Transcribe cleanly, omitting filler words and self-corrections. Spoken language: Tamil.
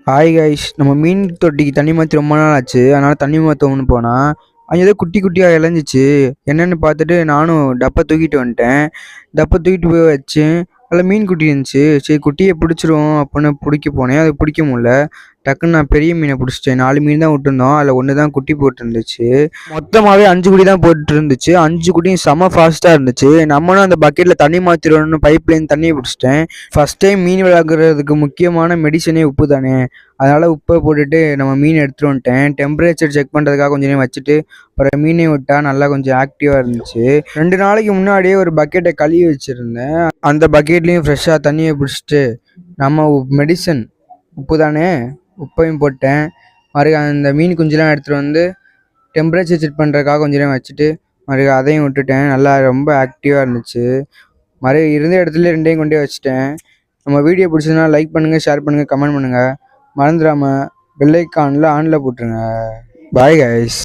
ஹாய் கைஸ், நம்ம மீன் தொட்டிக்கு தண்ணி மாற்றி ரொம்ப நாள் ஆச்சு. அதனால் தண்ணி மாற்றணும்னு போனால் அங்கே ஏதோ குட்டி குட்டியாக இழஞ்சிச்சு. என்னென்னு பார்த்துட்டு நானும் டப்பை தூக்கிட்டு வந்துட்டேன். டப்பை தூக்கிட்டு போய் வச்சேன். அதில் மீன் குட்டி இருந்துச்சு. சரி, குட்டியை பிடிச்சிரும் அப்படின்னு பிடிக்க போனேன். அது பிடிக்க முடியல. டக்குன்னு நான் பெரிய மீனை பிடிச்சிட்டேன். 4 மீன் தான் விட்டுருந்தோம். அதில் ஒன்று தான் குட்டி போட்டுருந்துச்சு. மொத்தமாகவே 5 குட்டி தான் போட்டு இருந்துச்சு. 5 குட்டியும் செம ஃபாஸ்ட்டாக இருந்துச்சு. நம்மளும் அந்த பக்கெட்டில் தண்ணி மாற்றிடணும்னு பைப்லைன் தண்ணியை பிடிச்சிட்டேன். ஃபஸ்ட் டைம் மீன் வளர்க்குறதுக்கு முக்கியமான மெடிசனே உப்பு தானே. அதனால் உப்பை போட்டுட்டு நம்ம மீன் எடுத்துகிட்டு வந்துட்டேன். டெம்பரேச்சர் செக் பண்ணுறதுக்காக கொஞ்சம் நேரம் வச்சுட்டு அப்புறம் மீனை விட்டால் நல்லா கொஞ்சம் ஆக்டிவாக இருந்துச்சு. 2 நாளைக்கு முன்னாடியே ஒரு பக்கெட்டை கழுவி வச்சுருந்தேன். அந்த பக்கெட்லேயும் ஃப்ரெஷ்ஷாக தண்ணியை பிடிச்சிட்டு நம்ம மெடிசன் உப்பு தானே, உப்பையும் போட்டேன். அந்த மீன் குஞ்செலாம் எடுத்துகிட்டு வந்து டெம்பரேச்சர் செக் பண்ணுறதுக்காக கொஞ்சம் நேரம் வச்சுட்டு அதையும் விட்டுட்டேன். நல்லா ரொம்ப ஆக்டிவாக இருந்துச்சு. இருந்த இடத்துல 2யும் கொண்டே வச்சுட்டேன். நம்ம வீடியோ பிடிச்சதுன்னா லைக் பண்ணுங்கள், ஷேர் பண்ணுங்கள், கமெண்ட் பண்ணுங்கள். மறந்துடாமல் பெல் ஐக்கானில் ஆனில் போட்டுருங்க. Bye guys.